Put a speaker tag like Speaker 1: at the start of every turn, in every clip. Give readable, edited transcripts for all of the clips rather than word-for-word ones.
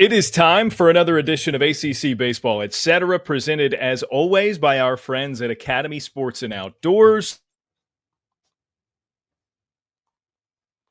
Speaker 1: It is time for another edition of ACC Baseball Etc., presented as always by our friends at Academy Sports and Outdoors.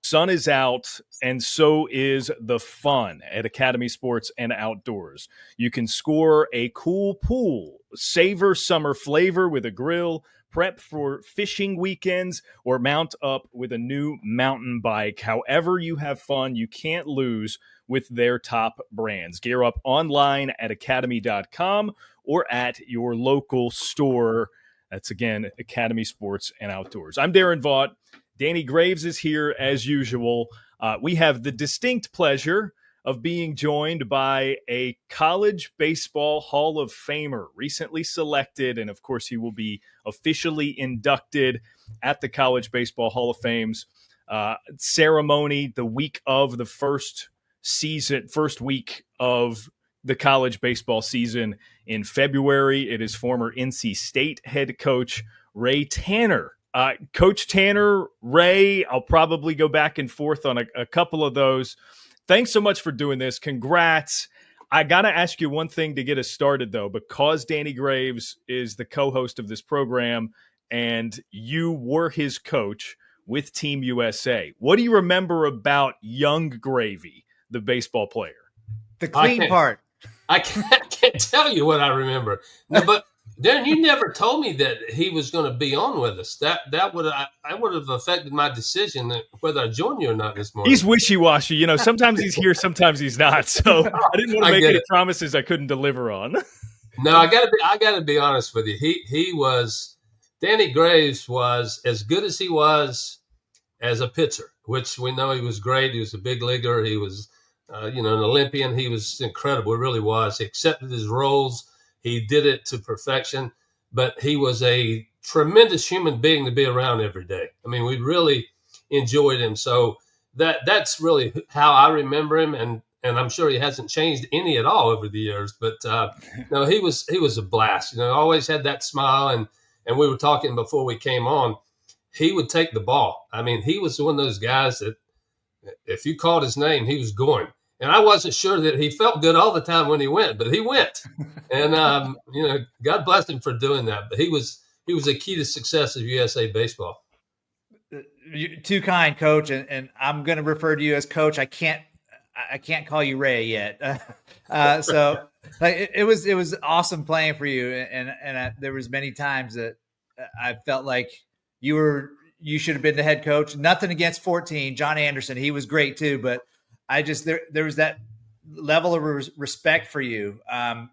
Speaker 1: Sun is out, and so is the fun at Academy Sports and Outdoors. You can score a cool pool, savor summer flavor with a grill, prep for fishing weekends, or mount up with a new mountain bike. However you have fun, you can't lose with their top brands. Gear up online at academy.com or at your local store. That's, again, Academy Sports and Outdoors. I'm Daron Vaught. Danny Graves is here as usual. We have the distinct pleasure of being joined by a college baseball Hall of Famer, recently selected, and of course he will be officially inducted at the College Baseball Hall of Fame's ceremony the week of the first week of the college baseball season in February. It is former NC State head coach Ray Tanner. Coach Tanner, Ray, I'll probably go back and forth on a couple of those. Thanks so much for doing this. Congrats. I got to ask you one thing to get us started, though, because Danny Graves is the co-host of this program and you were his coach with Team USA. What do you remember about young Gravy, the baseball player?
Speaker 2: The clean part.
Speaker 3: I can't tell you what I remember. No, but Darren, you never told me that he was going to be on with us. That would have affected my decision whether I join you or not this morning.
Speaker 1: He's wishy-washy. You know, sometimes he's here, sometimes he's not. So I didn't want to make any promises I couldn't deliver on.
Speaker 3: No, I gotta be honest with you. Danny Graves was as good as he was as a pitcher, which we know he was great. He was a big leaguer. He was, an Olympian. He was incredible. He really was. He accepted his roles. He did it to perfection, but he was a tremendous human being to be around every day. I mean, we really enjoyed him. So that's really how I remember him. And I'm sure he hasn't changed any at all over the years, but no, he was a blast, always had that smile. And we were talking before we came on, he would take the ball. I mean, he was one of those guys that if you called his name, he was going. And I wasn't sure that he felt good all the time when he went, but he went. And, God bless him for doing that. But he was a key to success of USA baseball.
Speaker 2: You're too kind, Coach. And I'm going to refer to you as Coach. I can't call you Ray yet. So it was awesome playing for you. And there was many times that I felt like you should have been the head coach. Nothing against 14, John Anderson. He was great too, but there was that level of respect for you,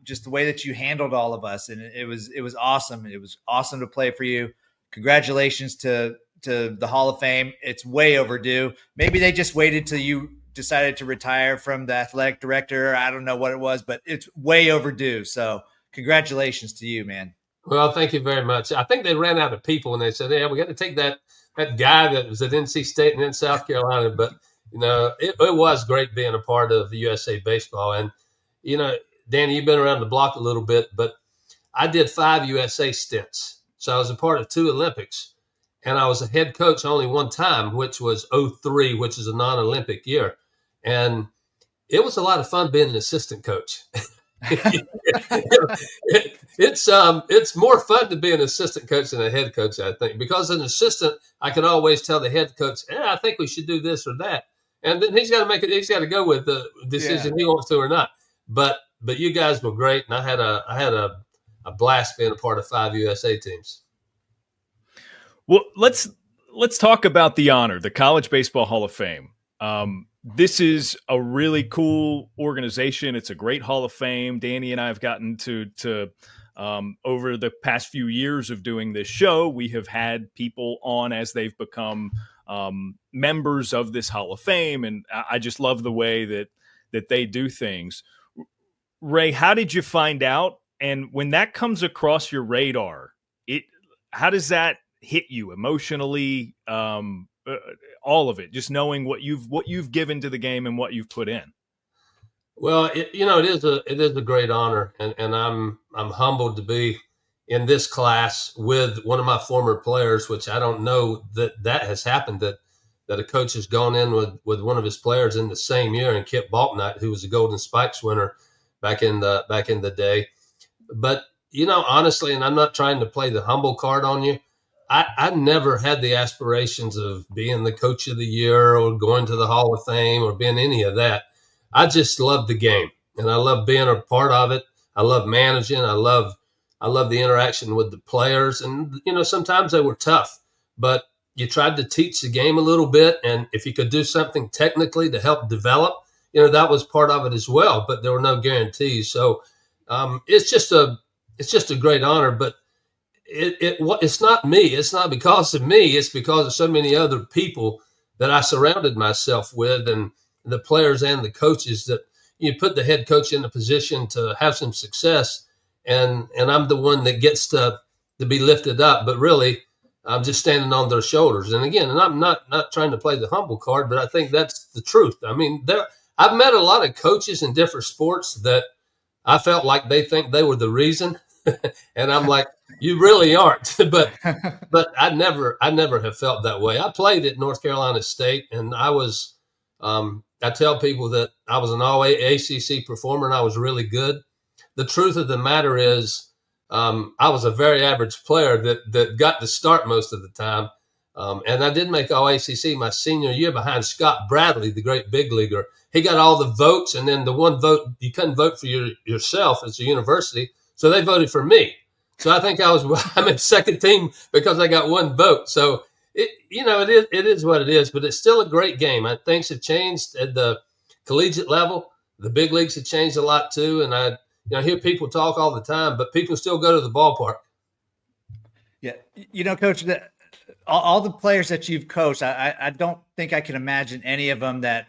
Speaker 2: just the way that you handled all of us. And it was awesome. It was awesome to play for you. Congratulations to the Hall of Fame. It's way overdue. Maybe they just waited till you decided to retire from the athletic director. I don't know what it was, but it's way overdue. So congratulations to you, man.
Speaker 3: Well, thank you very much. I think they ran out of people and they said, yeah, we got to take that guy that was at NC State and then South Carolina. But it was great being a part of USA baseball. And, Danny, you've been around the block a little bit, but I did 5 USA stints. So I was a part of 2 Olympics. And I was a head coach only one time, which was 2003, which is a non-Olympic year. And it was a lot of fun being an assistant coach. It's more fun to be an assistant coach than a head coach, I think, because as an assistant, I could always tell the head coach, I think we should do this or that. And then he's got to make it. He's got to go with the decision he wants to or not. But you guys were great, and I had a blast being a part of 5 USA teams.
Speaker 1: Well, let's talk about the honor, the College Baseball Hall of Fame. This is a really cool organization. It's a great Hall of Fame. Danny and I have gotten to over the past few years of doing this show, we have had people on as they've become members of this Hall of Fame. And I just love the way that they do things. Ray, how did you find out? And when that comes across your radar, how does that hit you emotionally? All of it, just knowing what you've given to the game and what you've put in.
Speaker 3: Well, it is a great honor, and I'm humbled to be in this class with one of my former players, which I don't know that has happened, that that a coach has gone in with one of his players in the same year, and Kip Baltnight, who was a Golden Spikes winner back in the day. But, honestly, and I'm not trying to play the humble card on you, I never had the aspirations of being the coach of the year or going to the Hall of Fame or being any of that. I just love the game, and I love being a part of it. I love managing. I love the interaction with the players. And, sometimes they were tough, but you tried to teach the game a little bit. And if you could do something technically to help develop, that was part of it as well, but there were no guarantees. So it's just a great honor, but it's not me. It's not because of me. It's because of so many other people that I surrounded myself with, and the players and the coaches, that you put the head coach in a position to have some success. And I'm the one that gets to be lifted up, but really I'm just standing on their shoulders. And again, and I'm not trying to play the humble card, but I think that's the truth. I mean, I've met a lot of coaches in different sports that I felt like they think they were the reason. And I'm like, you really aren't. but I never have felt that way. I played at North Carolina State, and I was, I tell people that I was an all ACC performer and I was really good. The truth of the matter is, I was a very average player that got to start most of the time. And I did make all ACC my senior year behind Scott Bradley, the great big leaguer. He got all the votes, and then the one vote, you couldn't vote for yourself as a university. So they voted for me. So I think I'm in second team because I got one vote. So it is what it is, but it's still a great game. Things have changed at the collegiate level. The big leagues have changed a lot too. And I hear people talk all the time, but people still go to the ballpark.
Speaker 2: Yeah. Coach, all the players that you've coached, I don't think I can imagine any of them that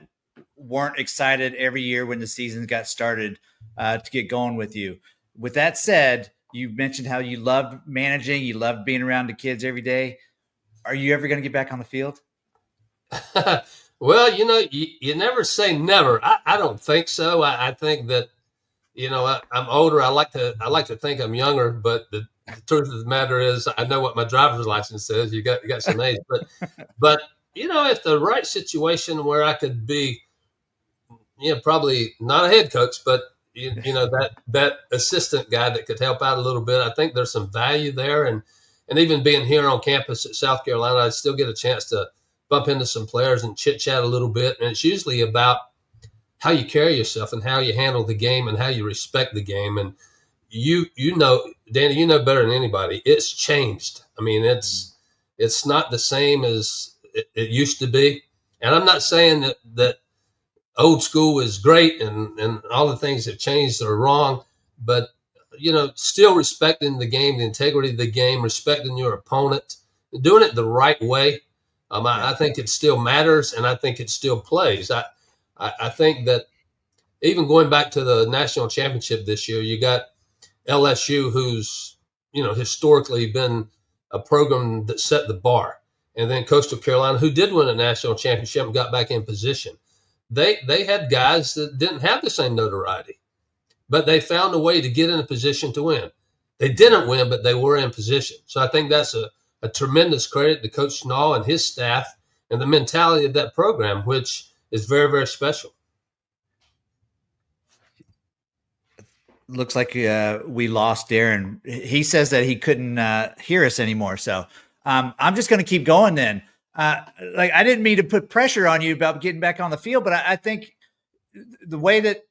Speaker 2: weren't excited every year when the season got started to get going with you. With that said, you mentioned how you loved managing, you loved being around the kids every day. Are you ever going to get back on the field?
Speaker 3: Well, you never say never. I don't think so. I think that, I'm older. I like to think I'm younger, but the truth of the matter is I know what my driver's license says. You got some age, but if the right situation where I could be, probably not a head coach, but that assistant guy that could help out a little bit. I think there's some value there. And even being here on campus at South Carolina, I still get a chance to bump into some players and chit chat a little bit. And it's usually about how you carry yourself and how you handle the game and how you respect the game. And Danny, better than anybody, it's changed. I mean, it's not the same as it used to be. And I'm not saying that old school is great and all the things that changed are wrong, but still respecting the game, the integrity of the game, respecting your opponent, doing it the right way. I think it still matters, and I think it still plays. I think that even going back to the national championship this year, you got LSU, who's historically been a program that set the bar, and then Coastal Carolina, who did win a national championship and got back in position. They had guys that didn't have the same notoriety, but they found a way to get in a position to win. They didn't win, but they were in position. So I think that's a tremendous credit to Coach Schnall and his staff and the mentality of that program, which is very, very special.
Speaker 2: Looks like we lost Daron. He says that he couldn't hear us anymore. So I'm just going to keep going then. I didn't mean to put pressure on you about getting back on the field, but I think the way that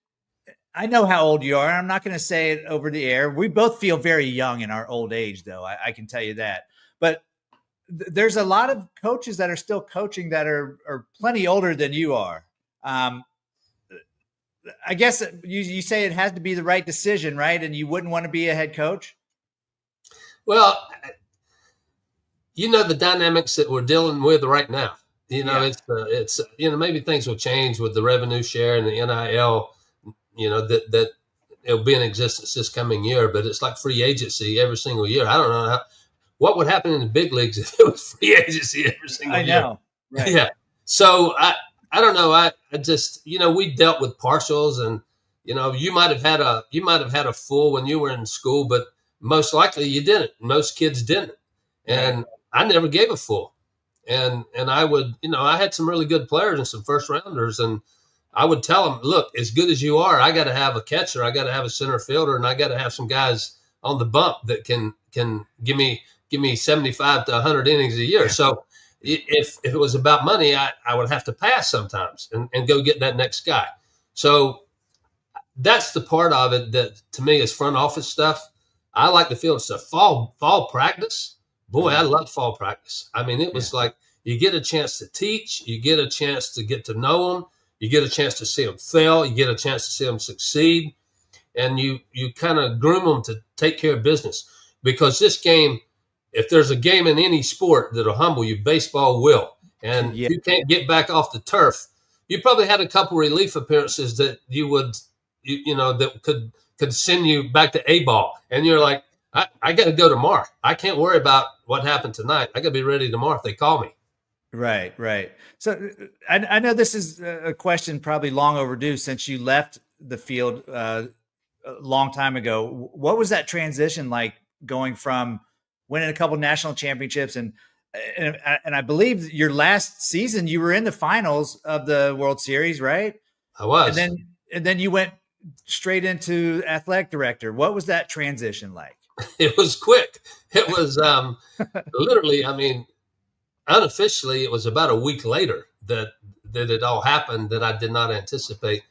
Speaker 2: I know how old you are, and I'm not going to say it over the air. We both feel very young in our old age, though. I can tell you that. But there's a lot of coaches that are still coaching that are plenty older than you are. I guess you say it has to be the right decision, right? And you wouldn't want to be a head coach?
Speaker 3: Well, the dynamics that we're dealing with right now. It's maybe things will change with the revenue share and the NIL, that it'll be in existence this coming year, but it's like free agency every single year. I don't know what would happen in the big leagues if it was free agency every single year. I know. Right. Yeah. So I don't know. I just, we dealt with partials, and, you might have had a full when you were in school, but most likely you didn't. Most kids didn't. And I never gave a full. And I would, I had some really good players and some first rounders, and I would tell them, look, as good as you are, I got to have a catcher, I got to have a center fielder, and I got to have some guys on the bump that can give me 75 to 100 innings a year. Yeah. So if it was about money, I would have to pass sometimes and go get that next guy. So that's the part of it that to me is front office stuff. I like the field stuff. Fall practice. Boy, I love fall practice. I mean, it was like you get a chance to teach, you get a chance to get to know them, you get a chance to see them fail, you get a chance to see them succeed, and you kind of groom them to take care of business. Because this game, if there's a game in any sport that'll humble you, baseball will. And if you can't get back off the turf, you probably had a couple relief appearances that you would, that could send you back to A ball. And you're like, I got to go tomorrow. I can't worry about what happened tonight. I got to be ready tomorrow if they call me.
Speaker 2: Right. So I know this is a question probably long overdue since you left the field a long time ago. What was that transition like going from winning a couple national championships and I believe your last season you were in the finals of the World Series, right?
Speaker 3: I was.
Speaker 2: And then you went straight into athletic director. What was that transition like?
Speaker 3: It was quick. It was literally, I mean, unofficially, it was about a week later that it all happened that I did not anticipate.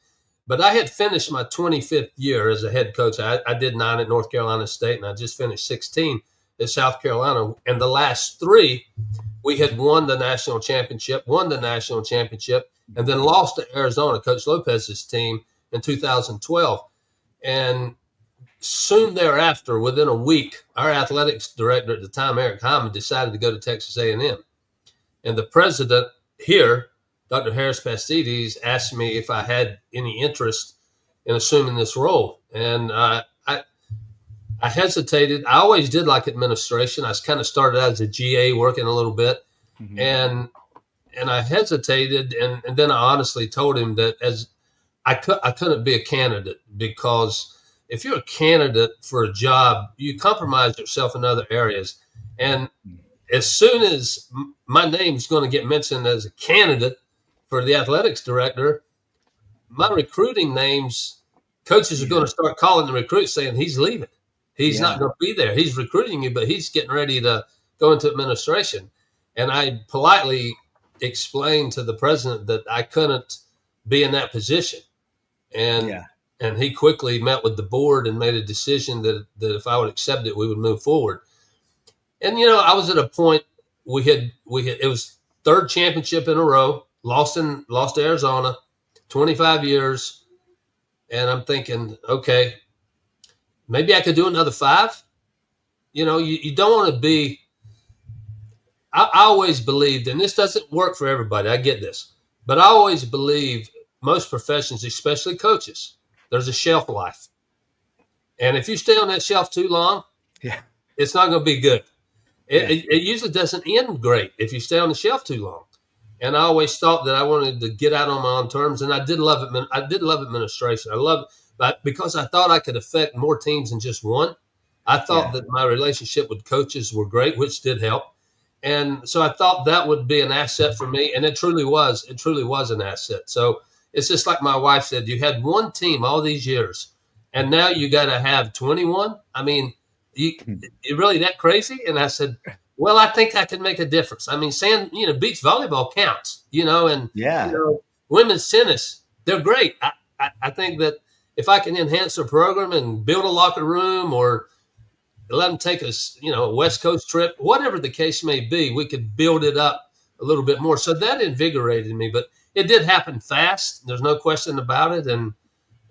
Speaker 3: But I had finished my 25th year as a head coach. I did 9 at North Carolina State, and I just finished 16 at South Carolina. And the last 3, we had won the national championship, and then lost to Arizona, Coach Lopez's team, in 2012. And soon thereafter, within a week, our athletics director at the time, Eric Hyman, decided to go to Texas A&M. And the president here, Dr. Harris Pastides, asked me if I had any interest in assuming this role. And I hesitated. I always did like administration. I kind of started out as a GA working a little bit. Mm-hmm. And I hesitated. And then I honestly told him that as I couldn't be a candidate, because if you're a candidate for a job, you compromise yourself in other areas. And as soon as my name's going to get mentioned as a candidate for the athletics director, my recruiting names, coaches are going to start calling the recruits saying he's leaving. He's not going to be there. He's recruiting you, but he's getting ready to go into administration. And I politely explained to the president that I couldn't be in that position. And he quickly met with the board and made a decision that if I would accept it, we would move forward. And, I was at a point we had it was 3rd championship in a row, lost to Arizona, 25 years. And I'm thinking, okay, maybe I could do another 5. You don't want to be, I always believed, and this doesn't work for everybody, I get this, but I always believe most professions, especially coaches, there's a shelf life. And if you stay on that shelf too long, it's not going to be good. It usually doesn't end great if you stay on the shelf too long. And I always thought that I wanted to get out on my own terms. And I did love it. I did love administration. I love it, but because I thought I could affect more teams than just one. I thought that my relationship with coaches were great, which did help. And so I thought that would be an asset for me. And it truly was. It truly was an asset. So it's just like my wife said, you had one team all these years, and now you got to have 21. I mean, you really that crazy? And I said, well, I think I can make a difference. I mean, beach volleyball counts, and women's tennis, they're great. I think that if I can enhance their program and build a locker room or let them take a West Coast trip, whatever the case may be, we could build it up a little bit more. So that invigorated me, but it did happen fast. There's no question about it. And,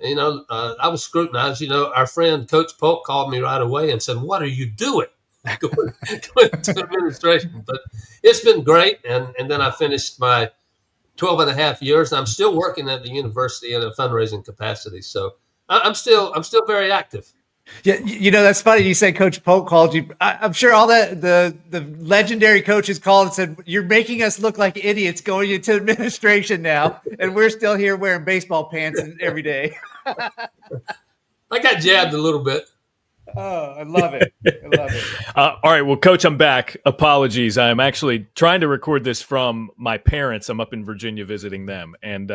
Speaker 3: I was scrutinized. Our friend Coach Polk called me right away and said, what are you doing? Going to administration. But it's been great. And then I finished my 12 and a half years. I'm still working at the university in a fundraising capacity. So I'm still very active.
Speaker 2: Yeah, that's funny. You say Coach Polk called you. I'm sure all the legendary coaches called and said, you're making us look like idiots going into administration now, and we're still here wearing baseball pants every day.
Speaker 3: I got jabbed a little bit.
Speaker 2: Oh, I love it. I love it.
Speaker 1: All right. Well, Coach, I'm back. Apologies. I'm actually trying to record this from my parents. I'm up in Virginia visiting them, and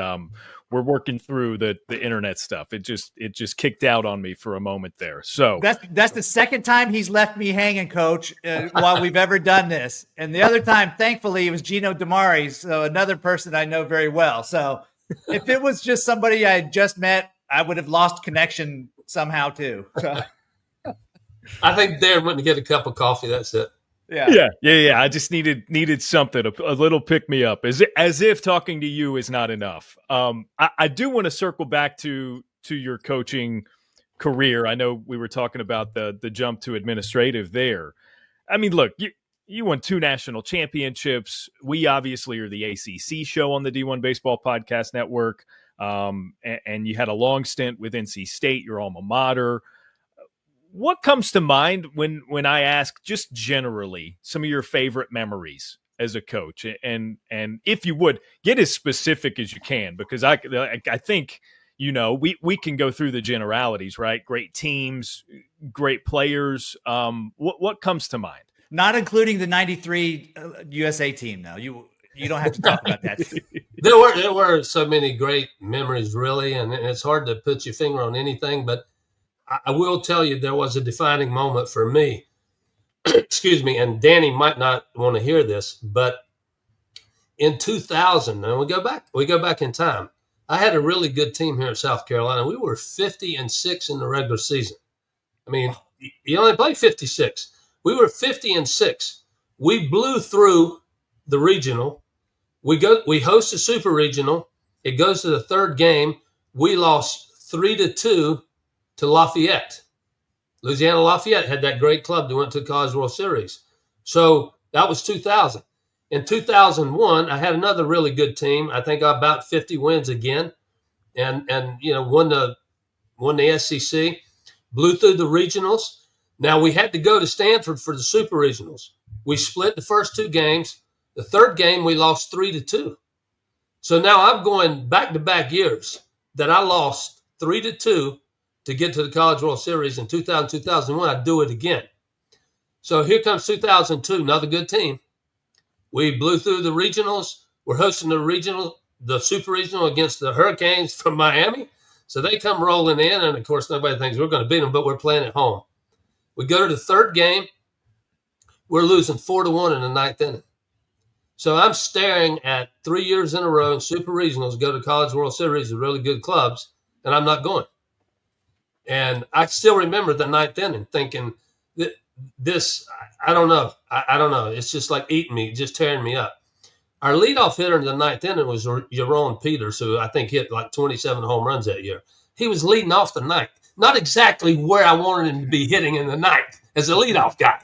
Speaker 1: we're working through the internet stuff. It just kicked out on me for a moment there. So
Speaker 2: that's the second time he's left me hanging, Coach, while we've ever done this. And the other time, thankfully, it was Gino DeMaris, so another person I know very well. So if it was just somebody I had just met, I would have lost connection somehow too. So.
Speaker 3: I think Darren went to get a cup of coffee. That's it.
Speaker 1: Yeah. I just needed something, a little pick me up, as if talking to you is not enough. I do want to circle back to your coaching career. I know we were talking about the jump to administrative there. I mean, look, you won 2 national championships. We obviously are the ACC show on the D1 Baseball Podcast Network, and you had a long stint with NC State, your alma mater. What comes to mind when I ask just generally some of your favorite memories as a coach, and if you would get as specific as you can, because I think we can go through the generalities, right? Great teams, great players. What comes to mind?
Speaker 2: Not including the '93 USA team. Now you don't have to talk about that.
Speaker 3: There were so many great memories, really, and it's hard to put your finger on anything, but I will tell you there was a defining moment for me. Excuse me, and Danny might not want to hear this, but in 2000, and we go back in time, I had a really good team here in South Carolina. We were 50-6 in the regular season. I mean, you only play 56. We were 50-6. We blew through the regional. We host a super regional. It goes to the third game. We lost 3-2 to Lafayette. Louisiana Lafayette had that great club that went to the College World Series. So that was 2000. In 2001, I had another really good team. I think about 50 wins again, and won the SEC, blew through the regionals. Now we had to go to Stanford for the super regionals. We split the first 2 games. The third game we lost 3-2. So now I'm going back-to-back years that I lost 3-2 to get to the College World Series in 2000, 2001. I'd do it again. So here comes 2002, another good team. We blew through the regionals. We're hosting the super regional against the Hurricanes from Miami. So they come rolling in, and of course, nobody thinks we're going to beat them, but we're playing at home. We go to the third game. We're losing 4-1 in the 9th inning. So I'm staring at 3 years in a row in super regionals, go to College World Series with really good clubs, and I'm not going. And I still remember the 9th inning thinking that I don't know. I don't know. It's just like eating me, just tearing me up. Our leadoff hitter in the 9th inning was Daron Peters, who I think hit like 27 home runs that year. He was leading off the 9th. Not exactly where I wanted him to be hitting in the 9th as a leadoff guy.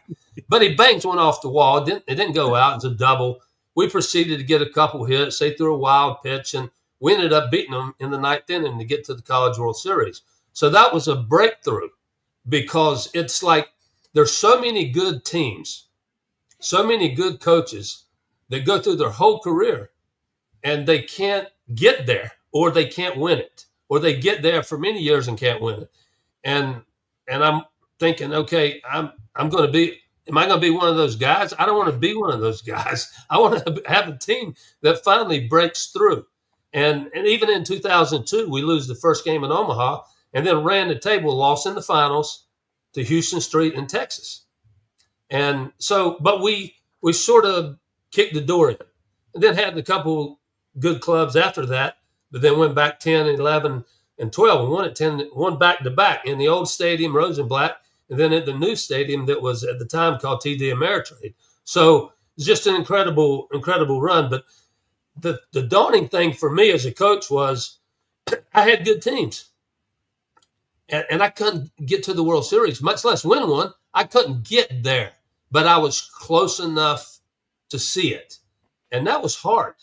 Speaker 3: But he bangs one off the wall. It didn't go out. It's a double. We proceeded to get a couple hits. They threw a wild pitch, and we ended up beating them in the 9th inning to get to the College World Series. So that was a breakthrough, because it's like there's so many good teams, so many good coaches that go through their whole career and they can't get there, or they can't win it, or they get there for many years and can't win it. And I'm thinking, okay, am I going to be one of those guys? I don't want to be one of those guys. I want to have a team that finally breaks through. And even in 2002, we lose the first game in Omaha, and then ran the table, lost in the finals to Houston Street in Texas. And so, but we sort of kicked the door in, and then had a couple good clubs after that, but then went back 10, 11, and 12 and won it 10, won back-to-back in the old stadium, Rosenblatt, and then at the new stadium that was at the time called TD Ameritrade. So it's just an incredible, incredible run. But the daunting thing for me as a coach was I had good teams. And I couldn't get to the World Series, much less win one. I couldn't get there, but I was close enough to see it. And that was hard.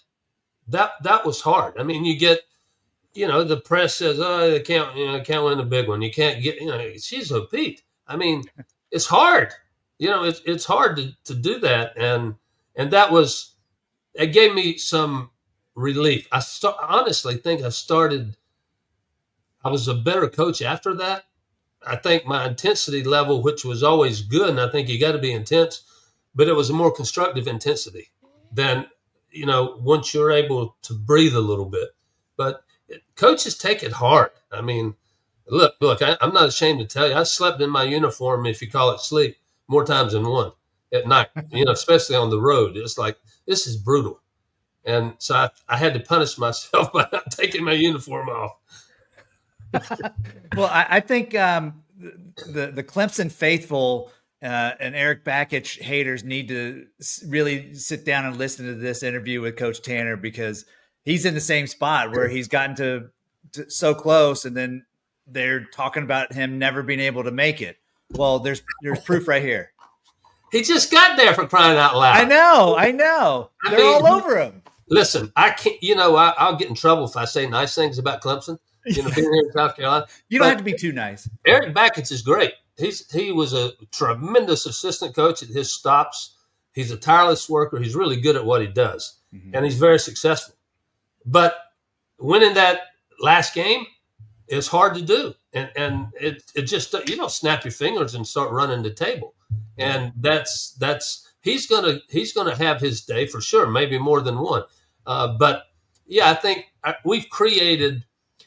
Speaker 3: That was hard. I mean, you get, the press says, oh, they can't win the big one. You can't get, she's a Pete. I mean, it's hard. It's hard to do that. And it gave me some relief. Honestly think I was a better coach after that. I think my intensity level, which was always good, and I think you got to be intense, but it was a more constructive intensity than, once you're able to breathe a little bit. But coaches take it hard. I mean, look, I'm not ashamed to tell you, I slept in my uniform, if you call it sleep, more times than one at night, especially on the road. It's like, this is brutal. And so I had to punish myself by not taking my uniform off.
Speaker 2: Well, I think the Clemson faithful and Eric Bakich haters need to really sit down and listen to this interview with Coach Tanner, because he's in the same spot where he's gotten to so close, and then they're talking about him never being able to make it. Well, there's proof right here.
Speaker 3: He just got there, for crying out loud.
Speaker 2: I know. They're all over him.
Speaker 3: Listen, I can't. I'll get in trouble if I say nice things about Clemson. Being here in South Carolina,
Speaker 2: you don't have to be too nice.
Speaker 3: Eric Bakich is great. He was a tremendous assistant coach at his stops. He's a tireless worker. He's really good at what he does, and he's very successful. But winning that last game is hard to do, and it just, you don't snap your fingers and start running the table. And that's he's gonna have his day for sure, maybe more than one. But yeah, I think we've created,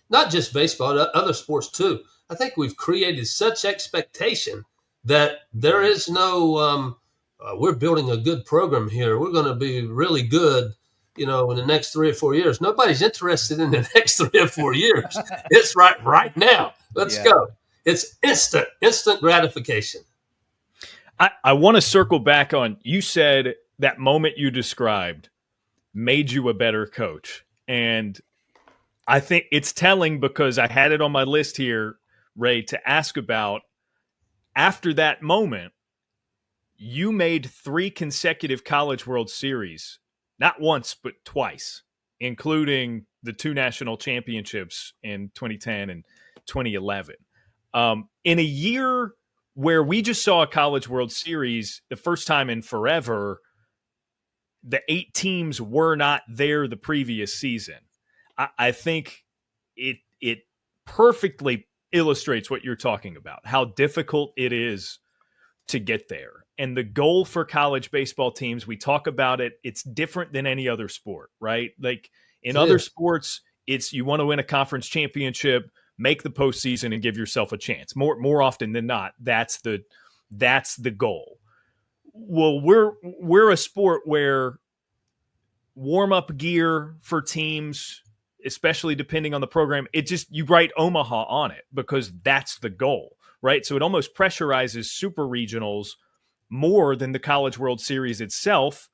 Speaker 3: not just baseball, other sports too. I think we've created such expectation that there is no, we're building a good program here, we're going to be really good, in the next 3 or 4 years. Nobody's interested in the next 3 or 4 years. It's right now. Let's go. It's instant gratification.
Speaker 1: I want to circle back on, you said that moment you described made you a better coach. And I think it's telling, because I had it on my list here, Ray, to ask about. After that moment, you made 3 consecutive College World Series, not once, but twice, including the 2 national championships in 2010 and 2011. In a year where we just saw a College World Series, the first time in forever, the 8 teams were not there the previous season. I think it perfectly illustrates what you're talking about, how difficult it is to get there. And the goal for college baseball teams, we talk about it, it's different than any other sport, right? Like in other sports, it's you want to win a conference championship, make the postseason, and give yourself a chance. More often than not, that's the goal. Well, we're a sport where warm-up gear for teams, especially depending on the program, you write Omaha on it because that's the goal, right? So it almost pressurizes super regionals more than the College World Series itself,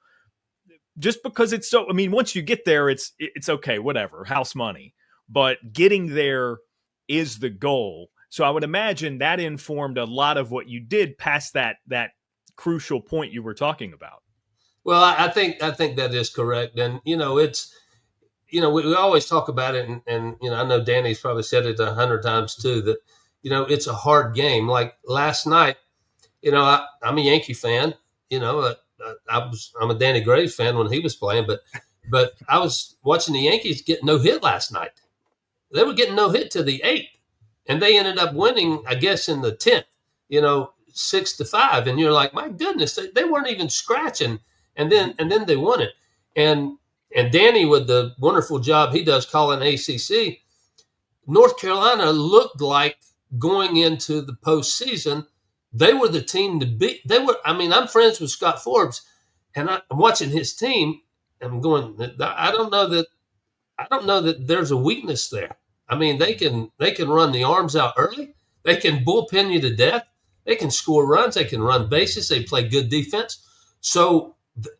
Speaker 1: just because it's so, once you get there, it's okay, whatever, house money. But getting there is the goal. So I would imagine that informed a lot of what you did past that crucial point you were talking about.
Speaker 3: Well, I think that is correct. And, it's, we always talk about it. And, I know Danny's probably said it 100 times too, that, it's a hard game. Like last night, I'm a Yankee fan, I'm a Danny Graves fan when he was playing, but I was watching the Yankees get no hit last night. They were getting no hit to the 8th, and they ended up winning, I guess, in the 10th, 6-5. And you're like, my goodness, they weren't even scratching. And then they won it. And Danny, with the wonderful job he does calling ACC, North Carolina looked like going into the postseason, they were the team to beat. I'm friends with Scott Forbes, and I'm watching his team, and I'm going, I don't know that there's a weakness there. They can run the arms out early. They can bullpen you to death. They can score runs. They can run bases. They play good defense. So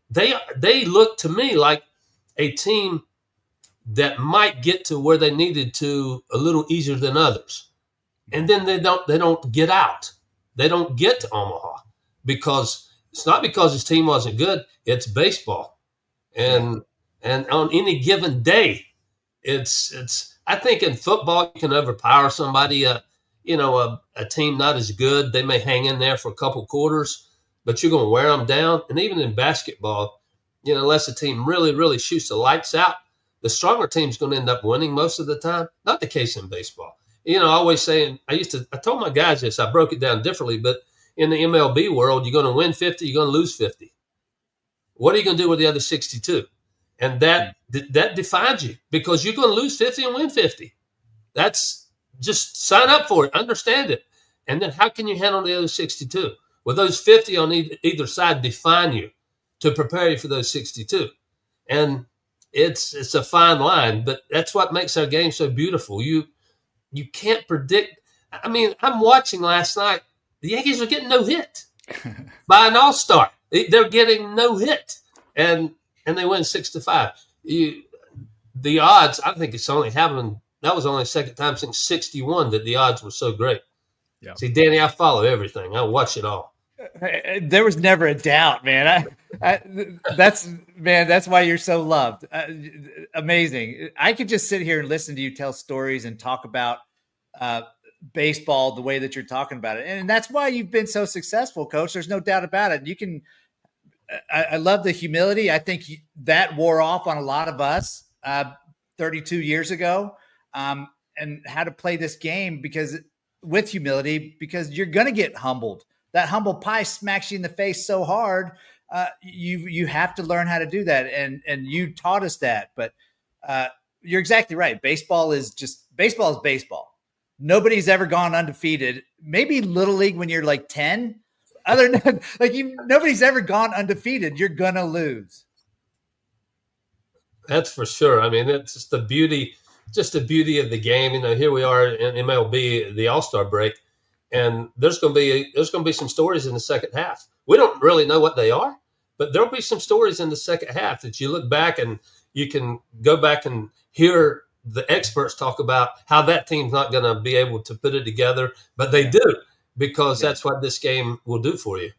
Speaker 3: they look to me like a team that might get to where they needed to a little easier than others. And then they don't get out. They don't get to Omaha because it's not because his team wasn't good. It's baseball. And on any given day, it's I think in football you can overpower somebody, a team not as good. They may hang in there for a couple quarters, but you're going to wear them down. And even in basketball, unless a team really, really shoots the lights out, the stronger team's going to end up winning most of the time. Not the case in baseball. I always say, I told my guys this, I broke it down differently, but in the MLB world, you're going to win 50, you're going to lose 50. What are you going to do with the other 62? And that defines you, because you're going to lose 50 and win 50. That's just sign up for it, understand it. And then how can you handle the other 62? Well, those 50 on either side define you to prepare you for those 62. And it's a fine line, but that's what makes our game so beautiful. You can't predict. I mean, I'm watching last night. The Yankees are getting no hit by an all-star. They're getting no hit, and they win 6-5. The odds, I think it's only happened. That was only the second time since '61 that the odds were so great. Yeah. See, Danny, I follow everything. I watch it all.
Speaker 2: There was never a doubt, man. That's why you're so loved. Amazing. I could just sit here and listen to you tell stories and talk about baseball the way that you're talking about it. And that's why you've been so successful, Coach. There's no doubt about it. I love the humility. I think that wore off on a lot of us 32 years ago, and how to play this game with humility, because you're going to get humbled. That humble pie smacks you in the face so hard. You have to learn how to do that. And you taught us that, but you're exactly right. Baseball is baseball. Nobody's ever gone undefeated. Maybe Little League when you're like 10. Other than nobody's ever gone undefeated. You're going to lose.
Speaker 3: That's for sure. I mean, that's just the beauty of the game. Here we are in MLB, the All-Star break, and there's going to be some stories in the second half. We don't really know what they are, but there'll be some stories in the second half that you look back and you can go back and hear the experts talk about how that team's not going to be able to put it together, but they do, because that's what this game will do for you.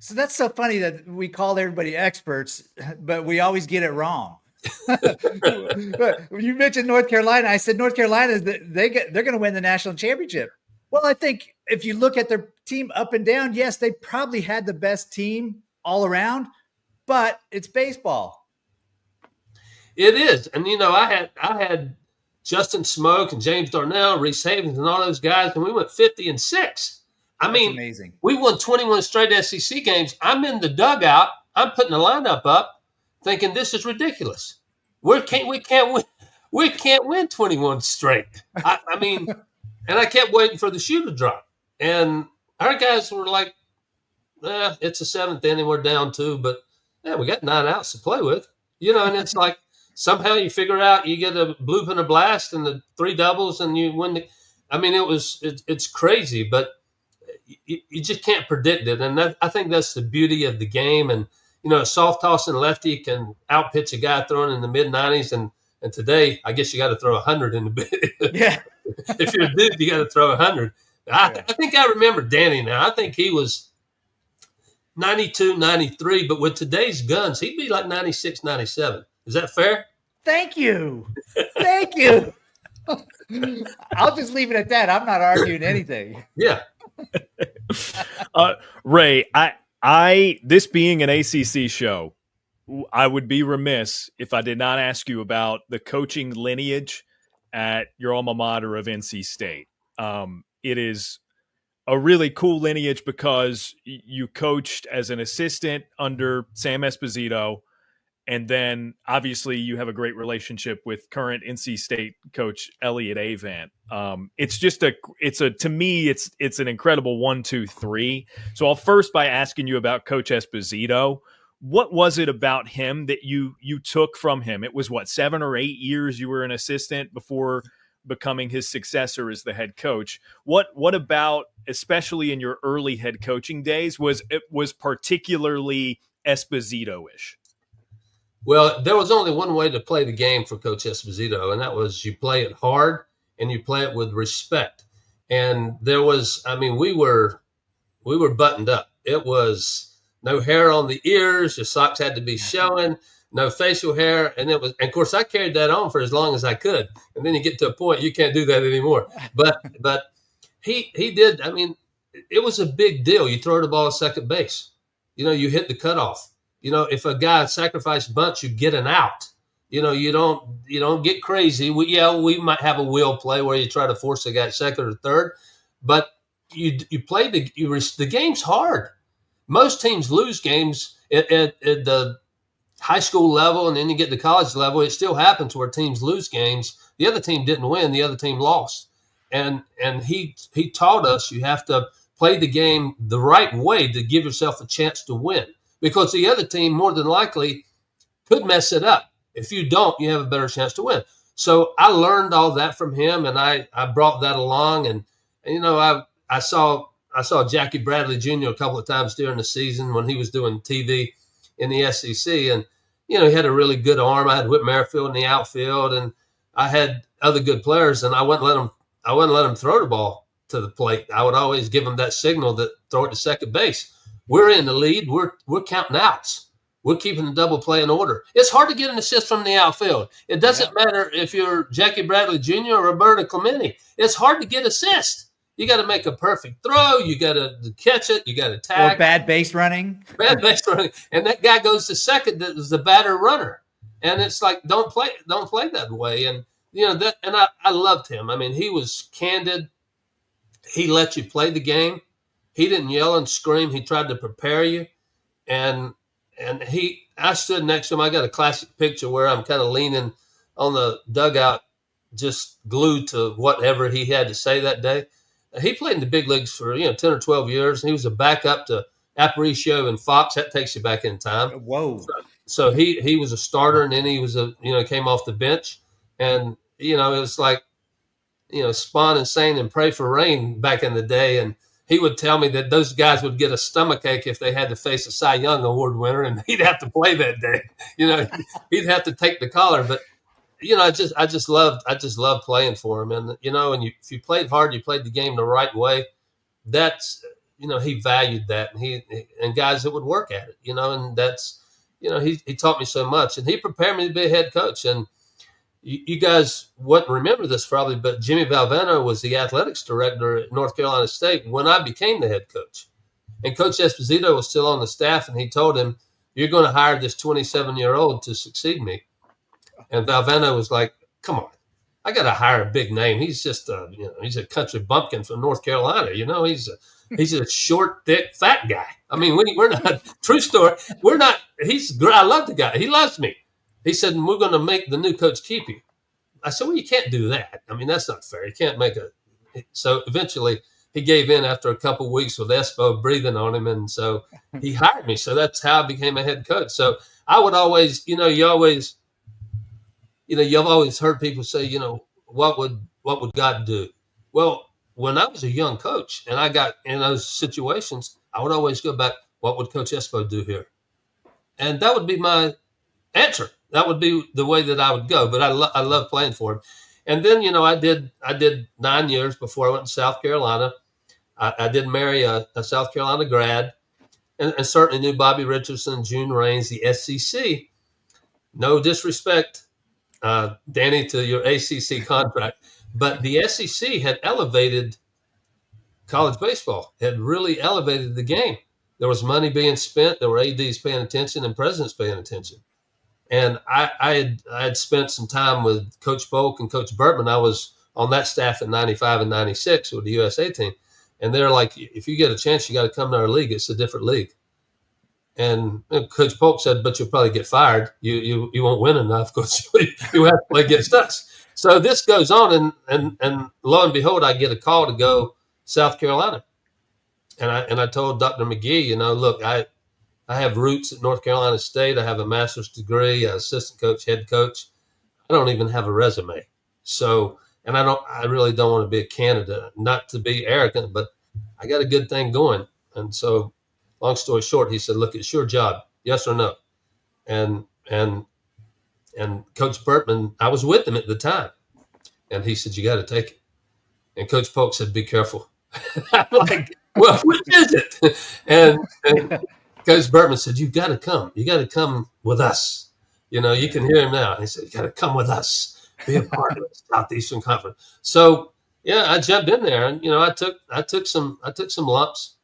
Speaker 2: So that's so funny that we call everybody experts, but we always get it wrong. You mentioned North Carolina. I said North Carolina, they're going to win the national championship. Well, I think if you look at their team up and down, yes, they probably had the best team all around, but it's baseball.
Speaker 3: It is. And, I had Justin Smoke and James Darnell, Reese Havens, and all those guys, and we went 50-6. I mean,
Speaker 2: amazing.
Speaker 3: We won 21 straight SEC games. I'm in the dugout. I'm putting the lineup up thinking this is ridiculous. We can't win 21 straight. I mean, and I kept waiting for the shoe to drop. And our guys were like, it's the seventh inning, we're down 2, but we got 9 outs to play with. And it's like, somehow you figure out you get a bloop and a blast and the 3 doubles and you win. It's crazy, but you just can't predict it. And I think that's the beauty of the game. And, a soft tossing lefty can outpitch a guy throwing in the mid-90s. And today, I guess you got to throw 100 in the bit.
Speaker 2: Yeah.
Speaker 3: If you're a dude, you got to throw 100. I think I remember Danny now. I think he was 92, 93, but with today's guns, he'd be like 96, 97. Is that fair?
Speaker 2: Thank you. Thank you. I'll just leave it at that. I'm not arguing anything.
Speaker 3: Yeah.
Speaker 1: Ray, this being an ACC show, I would be remiss if I did not ask you about the coaching lineage at your alma mater of NC State. It is a really cool lineage because you coached as an assistant under Sam Esposito, and then obviously you have a great relationship with current NC State coach Elliott Avent. To me, it's an incredible 1, 2, 3. So I'll first by asking you about Coach Esposito. What was it about him that you took from him? It was 7 or 8 years you were an assistant before becoming his successor as the head coach. What about, especially in your early head coaching days, was particularly Esposito-ish?
Speaker 3: Well, there was only one way to play the game for Coach Esposito, and that was you play it hard and you play it with respect. And there was, we were buttoned up. It was no hair on the ears. Your socks had to be showing, no facial hair. And of course, I carried that on for as long as I could. And then you get to a point you can't do that anymore. But he did. It was a big deal. You throw the ball at second base. You hit the cutoff. If a guy sacrificed bunts, you get an out. You don't get crazy. We might have a will play where you try to force a guy second or third, but you play the game's hard. Most teams lose games at the high school level, and then you get to college level. It still happens where teams lose games. The other team didn't win, the other team lost, and he taught us you have to play the game the right way to give yourself a chance to win, because the other team more than likely could mess it up. If you don't, you have a better chance to win. So I learned all that from him, and I brought that along. And I saw Jackie Bradley Jr. a couple of times during the season when he was doing TV in the SEC, and he had a really good arm. I had Whit Merrifield in the outfield, and I had other good players, and I wouldn't let him throw the ball to the plate. I would always give him that signal that throw it to second base. We're in the lead. We're counting outs. We're keeping the double play in order. It's hard to get an assist from the outfield. It doesn't matter if you're Jackie Bradley Jr. or Roberto Clemente. It's hard to get assists. You got to make a perfect throw. You got to catch it. You got to tag.
Speaker 2: Or bad base running.
Speaker 3: Bad base running. And that guy goes to second that is the batter runner. And it's like, don't play that way. And, I loved him. I mean, he was candid. He let you play the game. He didn't yell and scream. He tried to prepare you. And I stood next to him. I got a classic picture where I'm kind of leaning on the dugout, just glued to whatever he had to say that day. He played in the big leagues for 10 or 12 years. He was a backup to Aparicio and Fox. That takes you back in time.
Speaker 2: Whoa!
Speaker 3: So he was a starter, and then he was came off the bench, and it was like spawn and sane and pray for rain back in the day. And he would tell me that those guys would get a stomachache if they had to face a Cy Young Award winner, and he'd have to play that day. He'd have to take the collar. But I just loved playing for him. And if you played hard, you played the game the right way. That's he valued that, and guys that would work at it. And that's he taught me so much, and he prepared me to be a head coach. And you guys wouldn't remember this probably, but Jimmy Valvano was the athletics director at North Carolina State when I became the head coach. And Coach Esposito was still on the staff, and he told him, "You're going to hire this 27-year-old to succeed me." And Valvano was like, "Come on, I got to hire a big name. He's just he's a country bumpkin from North Carolina. He's a short, thick, fat guy. I mean, we're not true story. We're not. I love the guy. He loves me." He said, "And we're going to make the new coach keep you." I said, "Well, you can't do that. I mean, that's not fair. You can't make a." So eventually he gave in after a couple of weeks with Espo breathing on him. And so he hired me. So that's how I became a head coach. So I would always, you've always heard people say, what would God do? Well, when I was a young coach and I got in those situations, I would always go back, what would Coach Espo do here? And that would be my answer. That would be the way that I would go. But I love playing for him. And then, I did 9 years before I went to South Carolina. I did marry a South Carolina grad, and certainly knew Bobby Richardson, June Raines, the SEC. No disrespect, Danny, to your ACC contract, but the SEC had elevated college baseball, had really elevated the game. There was money being spent. There were ADs paying attention and presidents paying attention. And I had spent some time with Coach Polk and Coach Burtman. I was on that staff in 95 and 96 with the USA team. And they're like, if you get a chance, you got to come to our league. It's a different league. And Coach Polk said, but you'll probably get fired. You won't win enough because you have to play against us. So this goes on, and lo and behold, I get a call to go South Carolina. And I told Dr. McGee, look, I have roots at North Carolina State. I have a master's degree, assistant coach, head coach. I don't even have a resume. So, and I really don't want to be a candidate, not to be arrogant, but I got a good thing going. And so, long story short, he said, look, it's your job. Yes or no? And Coach Burtman, I was with him at the time. And he said, you got to take it. And Coach Polk said, be careful. I'm like, well, which is it? And Coach Burtman said, you got to come. You got to come with us. You can hear him now. He said, you got to come with us. Be a part of the Southeastern Conference. So, yeah, I jumped in there, and I took some lumps.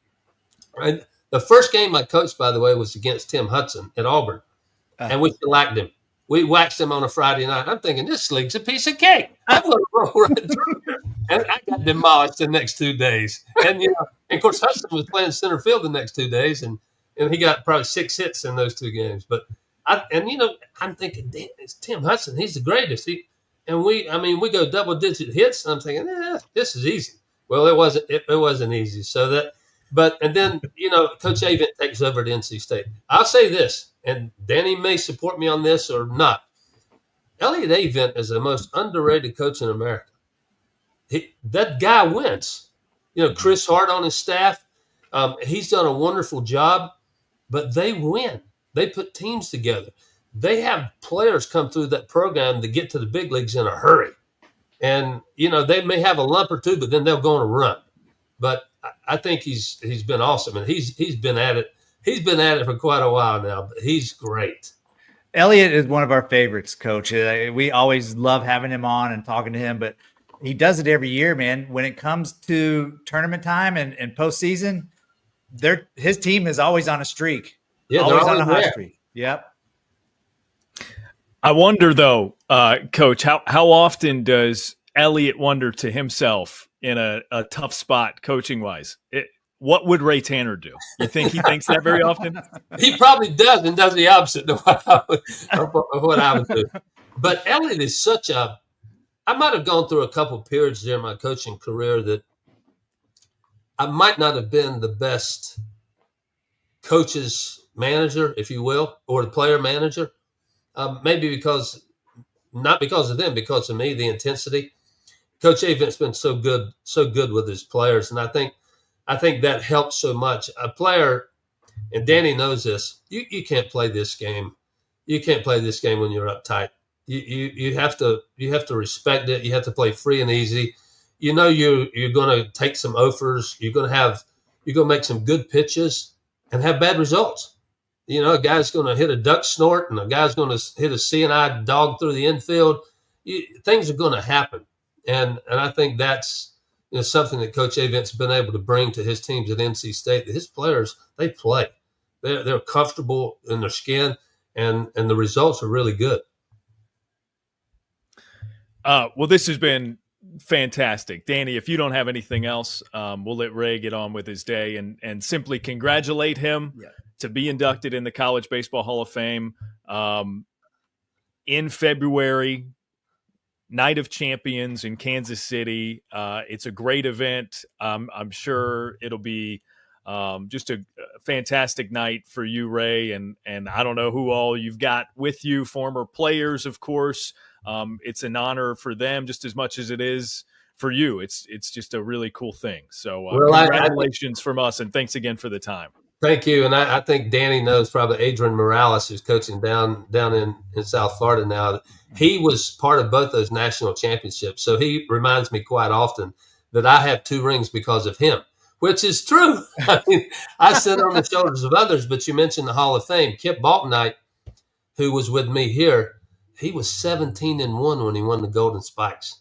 Speaker 3: Right? The first game I coached, by the way, was against Tim Hudson at Auburn, and we shellacked him. We waxed him on a Friday night. I'm thinking, this league's a piece of cake. I'm going to roll right through. And I got demolished the next 2 days. And, and of course, Hudson was playing center field the next 2 days, and he got probably 6 hits in those 2 games. But I'm thinking, damn, it's Tim Hudson. He's the greatest. We go double-digit hits, and I'm thinking, this is easy. Well, it wasn't. It wasn't easy. And then Coach Avent takes over at NC State. I'll say this, and Danny may support me on this or not. Elliott Avent is the most underrated coach in America. That guy wins. Chris Hart on his staff, he's done a wonderful job, but they win. They put teams together. They have players come through that program to get to the big leagues in a hurry. And, they may have a lump or two, but then they'll go on a run. But I think he's been awesome, and he's been at it. He's been at it for quite a while now, but he's great.
Speaker 2: Elliott is one of our favorites, Coach. We always love having him on and talking to him, but he does it every year, man. When it comes to tournament time and postseason, his team is always on a streak.
Speaker 3: Yeah,
Speaker 2: always on a hot streak. Yep.
Speaker 1: I wonder, though, Coach, how often does Elliott wonder to himself in a tough spot coaching-wise? What would Ray Tanner do? You think he thinks that very often?
Speaker 3: He probably does, and does the opposite of what I would do. But Elliott is I might have gone through a couple of periods during my coaching career that I might not have been the best coach's manager, if you will, or the player manager. Maybe not because of them, because of me, the intensity. Coach Avent's been so good with his players, and I think that helps so much. A player, and Danny knows this, you can't play this game. You can't play this game when you're uptight. You have to respect it. You have to play free and easy. You're going to take some offers. You're going to make some good pitches and have bad results. A guy's going to hit a duck snort, and a guy's going to hit a CNI dog through the infield. Things are going to happen, and I think that's something that Coach Avent's been able to bring to his teams at NC State. His players, they play. They're comfortable in their skin, and the results are really good.
Speaker 1: Well, this has been fantastic. Danny, if you don't have anything else, we'll let Ray get on with his day and simply congratulate him to be inducted in the College Baseball Hall of Fame in February, Night of Champions in Kansas City. It's a great event. I'm sure it'll be just a fantastic night for you, Ray, and I don't know who all you've got with you, former players, of course. It's an honor for them just as much as it is for you. It's just a really cool thing. So congratulations from us, and thanks again for the time.
Speaker 3: Thank you. And I think Danny knows probably Adrian Morales, who's coaching down in South Florida now. He was part of both those national championships. So he reminds me quite often that I have 2 rings because of him, which is true. I mean, I sit on the shoulders of others, but you mentioned the Hall of Fame. Kip Balknight, who was with me here, he was 17-1 when he won the Golden Spikes.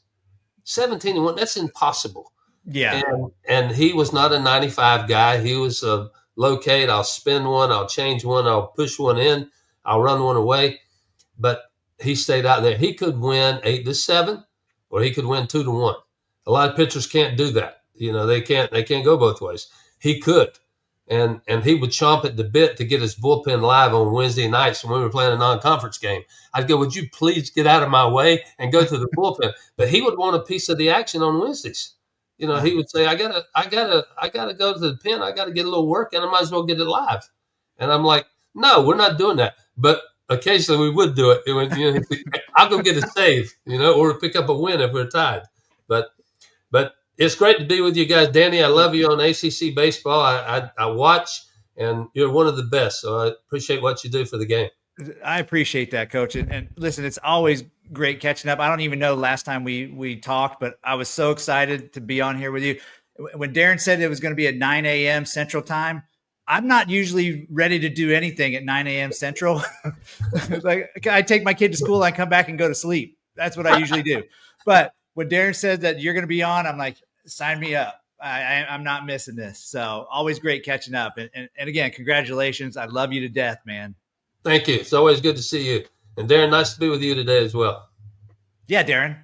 Speaker 3: 17-1, that's impossible.
Speaker 2: Yeah.
Speaker 3: And he was not a 95 guy. He was a locate, I'll spin one, I'll change one, I'll push one in, I'll run one away. But he stayed out there. He could win 8-7, or he could win 2-1. A lot of pitchers can't do that. They can't go both ways. He could. And he would chomp at the bit to get his bullpen live on Wednesday nights when we were playing a non-conference game. I'd go, would you please get out of my way and go to the bullpen? But he would want a piece of the action on Wednesdays. He would say, I gotta go to the pen. I gotta get a little work, and I might as well get it live. And I'm like, no, we're not doing that. But occasionally we would do it. I'll go get a save, or pick up a win if we're tied. But it's great to be with you guys. Danny, I love you on ACC Baseball. I watch, and you're one of the best. So I appreciate what you do for the game.
Speaker 2: I appreciate that, Coach. And listen, it's always great catching up. I don't even know last time we talked, but I was so excited to be on here with you. When Daron said it was going to be at 9 a.m. Central Time, I'm not usually ready to do anything at 9 a.m. Central. Like, I take my kid to school, I come back and go to sleep. That's what I usually do. But when Daron said that you're going to be on, I'm like, sign me up. I'm not missing this. So always great catching up. And again, congratulations. I love you to death, man.
Speaker 3: Thank you. It's always good to see you. And Daron, nice to be with you today as well.
Speaker 2: Yeah, Daron.